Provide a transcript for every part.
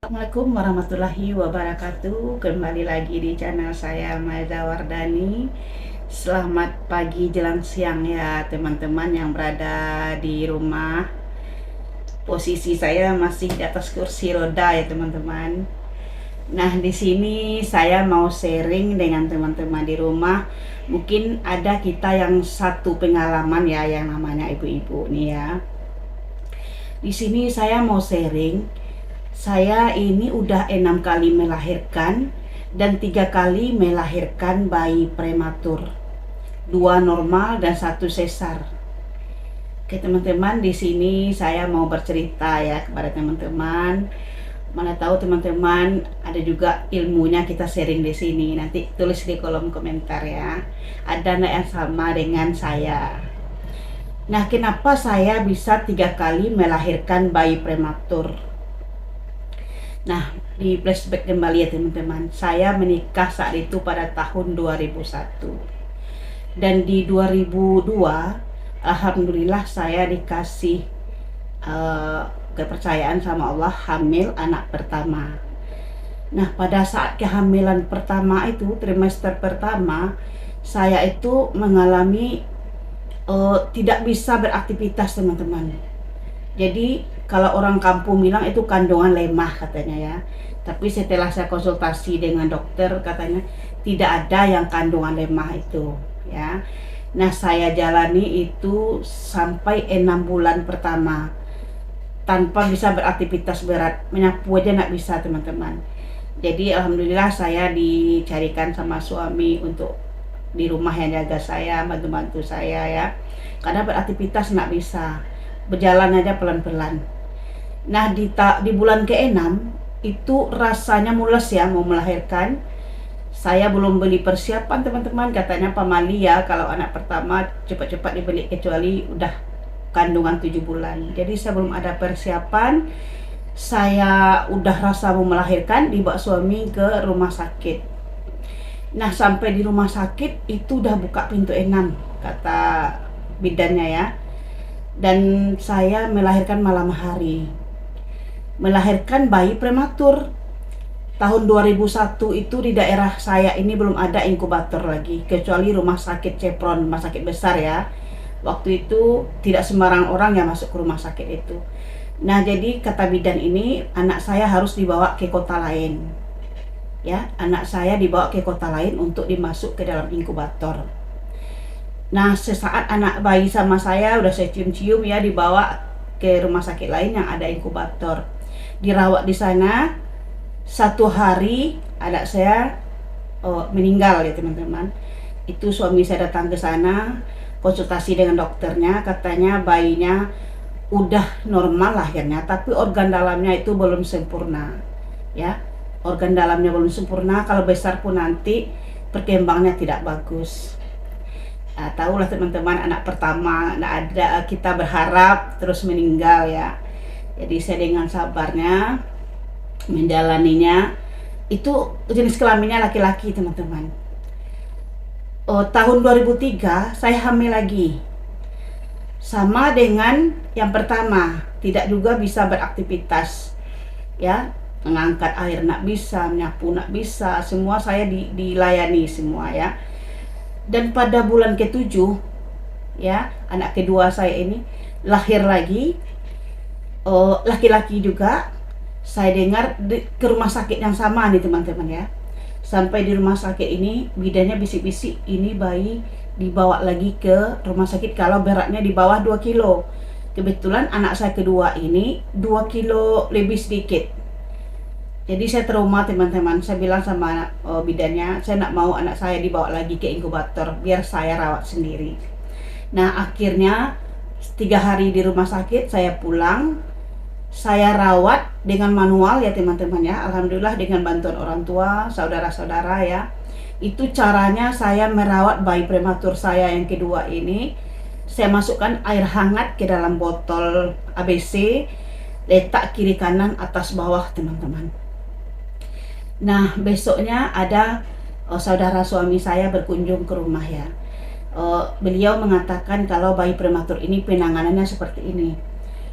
Assalamualaikum warahmatullahi wabarakatuh. Kembali lagi di channel saya Maiza Wardani. Selamat pagi jelang siang ya teman-teman yang berada di rumah. Posisi saya masih di atas kursi roda ya teman-teman. Nah, di sini saya mau sharing dengan teman-teman di rumah. Mungkin ada kita yang satu pengalaman ya, yang namanya ibu-ibu nih ya. Di sini saya mau sharing. Saya ini udah 6 kali melahirkan dan 3 kali melahirkan bayi prematur, 2 normal dan 1 sesar. Oke teman-teman, di sini saya mau bercerita ya kepada teman-teman. Mana tahu teman-teman ada juga ilmunya, kita sharing di sini. Nanti tulis di kolom komentar ya. Ada anak yang sama dengan saya. Nah, kenapa saya bisa 3 kali melahirkan bayi prematur? Nah, di flashback kembali ya teman-teman. Saya menikah saat itu pada tahun 2001. Dan di 2002, alhamdulillah saya dikasih kepercayaan sama Allah hamil anak pertama. Nah, pada saat kehamilan pertama itu, trimester pertama, saya itu mengalami tidak bisa beraktivitas teman-teman. Jadi kalau orang kampung bilang itu kandungan lemah katanya ya. Tapi setelah saya konsultasi dengan dokter, katanya tidak ada yang kandungan lemah itu ya. Nah, saya jalani itu sampai 6 bulan pertama tanpa bisa beraktivitas berat, menyapu aja nggak bisa teman-teman. Jadi alhamdulillah saya dicarikan sama suami untuk di rumah yang jaga saya, bantu-bantu saya ya. Karena beraktivitas nggak bisa, berjalan aja pelan-pelan. Nah, di bulan ke-6 itu rasanya mules ya mau melahirkan. Saya belum beli persiapan teman-teman, katanya pamali ya kalau anak pertama cepat-cepat dibeli kecuali udah kandungan 7 bulan. Jadi saya belum ada persiapan. Saya udah rasa mau melahirkan, dibawa suami ke rumah sakit. Nah, sampai di rumah sakit itu udah buka pintu 6 kata bidannya ya. Dan saya melahirkan malam hari. Melahirkan bayi prematur. Tahun 2001 itu di daerah saya ini belum ada inkubator lagi, kecuali rumah sakit Cepron, rumah sakit besar ya. Waktu itu tidak sembarang orang yang masuk ke rumah sakit itu. Nah, jadi kata bidan ini anak saya harus dibawa ke kota lain. Ya, anak saya dibawa ke kota lain untuk dimasuk ke dalam inkubator. Nah, sesaat anak bayi sama saya udah saya cium-cium ya, dibawa ke rumah sakit lain yang ada inkubator. Dirawat di sana 1 hari, anak saya meninggal ya teman-teman. Itu suami saya datang ke sana, konsultasi dengan dokternya, katanya bayinya udah normal lahirnya, tapi organ dalamnya itu belum sempurna. Ya, organ dalamnya belum sempurna, kalau besar pun nanti perkembangannya tidak bagus. Nah, tahulah teman-teman, anak pertama nggak ada kita berharap terus meninggal ya. Jadi saya dengan sabarnya menjalaninya. Itu jenis kelaminnya laki-laki teman-teman. Tahun 2003 saya hamil lagi, sama dengan yang pertama, tidak juga bisa beraktivitas ya, mengangkat air nak bisa, menyapu nak bisa, semua saya dilayani semua ya. Dan pada bulan ke-7 ya, anak kedua saya ini lahir lagi, laki-laki juga. Saya dengar ke rumah sakit yang sama nih teman-teman ya. Sampai di rumah sakit ini bidannya bisik-bisik ini bayi dibawa lagi ke rumah sakit kalau beratnya di bawah 2 kilo. Kebetulan anak saya kedua ini 2 kilo lebih sedikit. Jadi saya trauma teman-teman. Saya bilang sama bidannya, saya nak mau anak saya dibawa lagi ke inkubator biar saya rawat sendiri. Nah, akhirnya 3 hari di rumah sakit, saya pulang. Saya rawat dengan manual ya teman-teman ya. Alhamdulillah dengan bantuan orang tua, saudara-saudara ya. Itu caranya saya merawat bayi prematur saya yang kedua ini. Saya masukkan air hangat ke dalam botol ABC, letak kiri kanan atas bawah teman-teman. Nah, besoknya ada saudara suami saya berkunjung ke rumah ya. Beliau mengatakan kalau bayi prematur ini penanganannya seperti ini.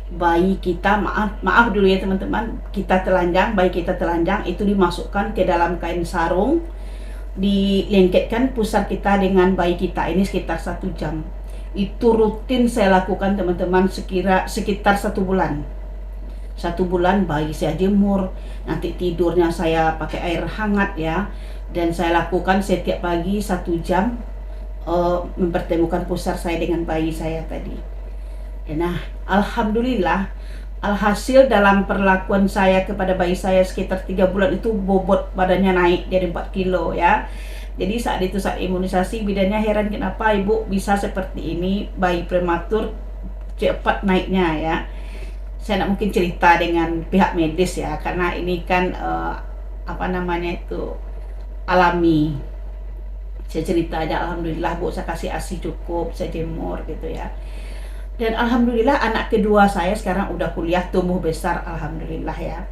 bayi kita, maaf dulu ya teman-teman, kita telanjang, bayi kita telanjang, itu dimasukkan ke dalam kain sarung, dilengketkan pusar kita dengan bayi kita ini sekitar 1 jam. Itu rutin saya lakukan teman-teman sekitar 1 bulan. 1 bulan bayi saya jemur, nanti tidurnya saya pakai air hangat ya, dan saya lakukan setiap pagi 1 jam, mempertemukan pusar saya dengan bayi saya tadi. Nah, alhamdulillah, alhasil dalam perlakuan saya kepada bayi saya sekitar 3 bulan itu bobot badannya naik jadi 4 kilo ya. Jadi saat itu, saat imunisasi, bidannya heran kenapa ibu bisa seperti ini, bayi prematur cepat naiknya ya. Saya tidak mungkin cerita dengan pihak medis ya, karena ini kan alami. Saya cerita aja, alhamdulillah bu, saya kasih ASI cukup, saya jemur gitu ya. Dan alhamdulillah anak kedua saya sekarang udah kuliah, tumbuh besar, alhamdulillah ya.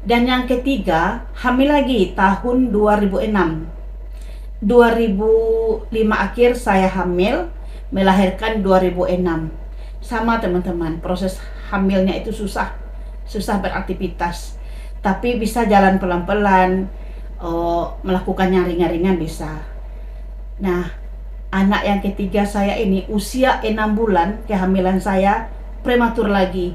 Dan yang ketiga, hamil lagi tahun 2006. 2005 akhir saya hamil, melahirkan 2006. Sama teman-teman, proses hamilnya itu susah beraktivitas, tapi bisa jalan pelan-pelan, melakukan yang ringan-ringan bisa. Nah, anak yang ketiga saya ini usia 6 bulan kehamilan saya, prematur lagi,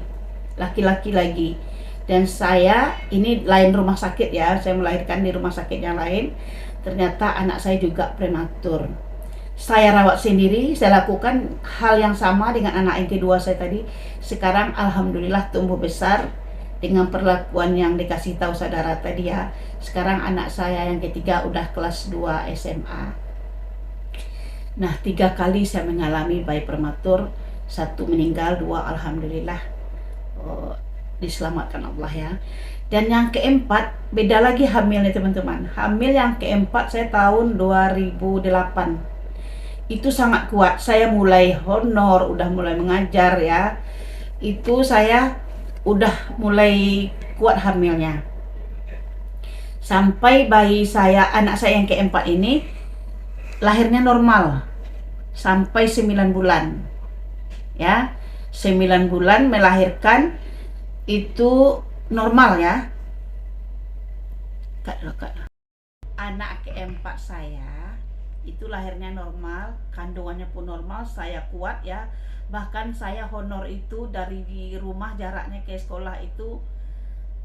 laki-laki lagi. Dan saya ini lain rumah sakit ya, saya melahirkan di rumah sakit yang lain. Ternyata anak saya juga prematur. Saya rawat sendiri, saya lakukan hal yang sama dengan anak yang kedua saya tadi. Sekarang alhamdulillah tumbuh besar dengan perlakuan yang dikasih tahu saudara tadi ya. Sekarang anak saya yang ketiga udah kelas 2 SMA. Nah, 3 kali saya mengalami bayi prematur, 1 meninggal, 2 alhamdulillah diselamatkan Allah ya. Dan yang keempat, beda lagi hamilnya teman-teman. Hamil yang keempat saya tahun 2008. Itu sangat kuat. Saya mulai honor, udah mulai mengajar ya. Itu saya udah mulai kuat hamilnya. Sampai bayi saya, anak saya yang keempat ini lahirnya normal sampai 9 bulan. Ya. 9 bulan melahirkan itu normal ya. Anak keempat saya itu lahirnya normal, kandungannya pun normal, saya kuat ya. Bahkan saya honor itu dari di rumah jaraknya ke sekolah itu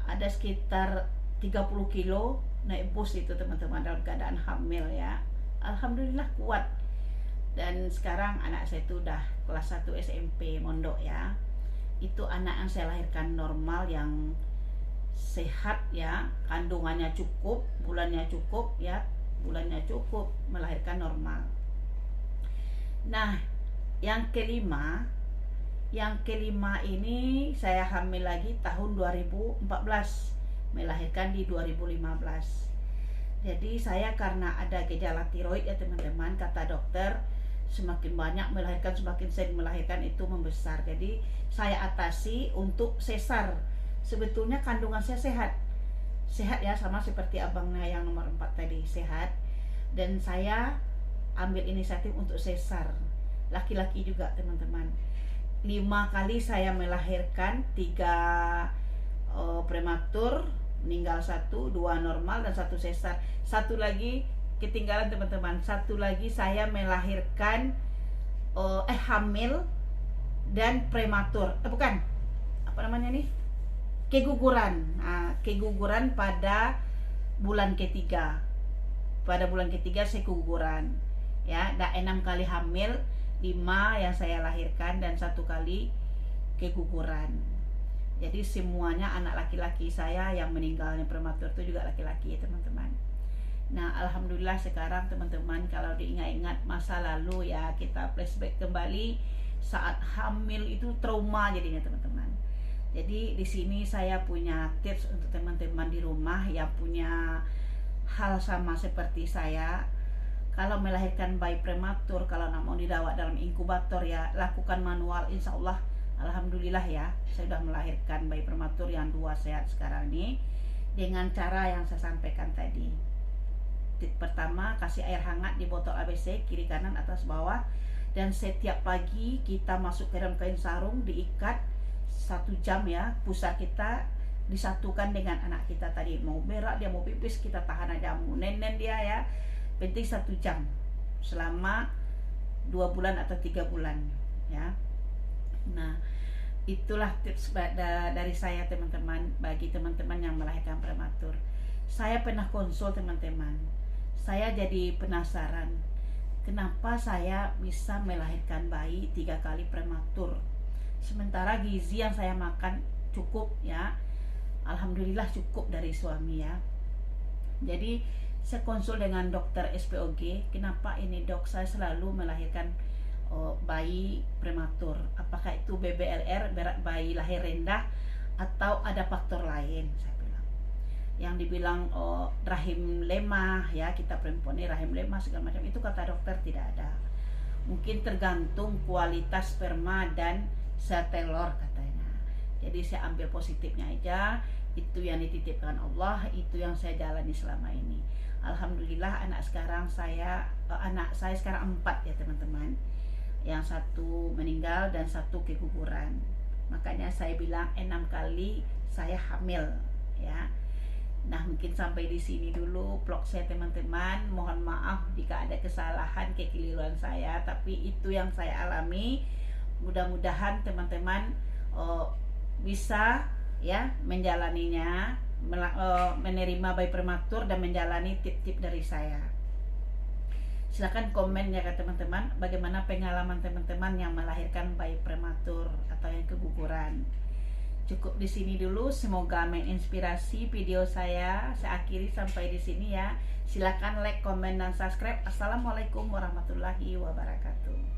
ada sekitar 30 kilo, naik bus itu teman-teman dalam keadaan hamil ya. Alhamdulillah kuat. Dan sekarang anak saya itu udah kelas 1 SMP mondok ya. Itu anak yang saya lahirkan normal, yang sehat ya, kandungannya cukup, bulannya cukup ya, bulannya cukup, melahirkan normal. Nah, yang kelima ini saya hamil lagi tahun 2014, melahirkan di 2015. Jadi saya karena ada gejala tiroid ya teman-teman, kata dokter semakin banyak melahirkan, semakin sering melahirkan itu membesar. Jadi saya atasi untuk sesar. Sebetulnya kandungan saya sehat ya, sama seperti abangnya yang nomor 4 tadi, sehat. Dan saya ambil inisiatif untuk sesar, laki-laki juga teman-teman. 5 kali saya melahirkan, 3 prematur, meninggal 1, 2 normal dan 1 sesar. 1 lagi ketinggalan teman-teman, 1 lagi saya melahirkan hamil dan prematur, keguguran. Nah, keguguran pada bulan ketiga. Pada bulan ketiga saya keguguran. Ya, ada 6 kali hamil, 5 yang saya lahirkan dan 1 kali keguguran. Jadi semuanya anak laki-laki saya, yang meninggalnya prematur itu juga laki-laki ya teman-teman. Nah, alhamdulillah sekarang teman-teman kalau diingat-ingat masa lalu ya, kita flashback kembali saat hamil itu trauma jadinya teman-teman. Jadi di sini saya punya tips untuk teman-teman di rumah yang punya hal sama seperti saya. Kalau melahirkan bayi prematur, kalau mau dirawat dalam inkubator ya, lakukan manual, insya Allah alhamdulillah ya, saya sudah melahirkan bayi prematur yang 2 sehat sekarang ini dengan cara yang saya sampaikan tadi. Tip pertama, kasih air hangat di botol ABC, kiri kanan atas bawah, dan setiap pagi kita masuk ke dalam kain sarung, diikat 1 jam ya, pusar kita disatukan dengan anak kita tadi. Mau berak dia, mau pipis, kita tahan aja. Mau nenen dia ya, penting 1 jam selama 2 bulan atau 3 bulan ya. Nah, itulah tips dari saya teman-teman, bagi teman-teman yang melahirkan prematur. Saya pernah konsul teman-teman, saya jadi penasaran kenapa saya bisa melahirkan bayi 3 kali prematur, sementara gizi yang saya makan cukup ya, alhamdulillah cukup dari suami ya. Jadi saya konsul dengan dokter SPOG, kenapa ini dok saya selalu melahirkan bayi prematur, apakah itu BBLR, berat bayi lahir rendah, atau ada faktor lain. Saya bilang, yang dibilang rahim lemah ya, kita perempuan ini rahim lemah segala macam, itu kata dokter tidak ada, mungkin tergantung kualitas sperma dan sel telur katanya. Jadi saya ambil positifnya aja, itu yang dititipkan Allah, itu yang saya jalani selama ini. Alhamdulillah anak saya sekarang 4 ya teman-teman, yang 1 meninggal dan 1 keguguran. Makanya saya bilang 6 kali saya hamil ya. Nah, mungkin sampai di sini dulu vlog saya teman-teman. Mohon maaf jika ada kesalahan, kekeliruan saya, tapi itu yang saya alami. Mudah-mudahan teman-teman bisa ya menjalaninya, menerima bayi prematur dan menjalani tip-tip dari saya. Silahkan komen ya teman-teman, bagaimana pengalaman teman-teman yang melahirkan bayi prematur atau yang keguguran. Cukup di sini dulu, semoga menginspirasi video saya. Saya akhiri sampai di sini ya. Silahkan like, komen, dan subscribe. Assalamualaikum warahmatullahi wabarakatuh.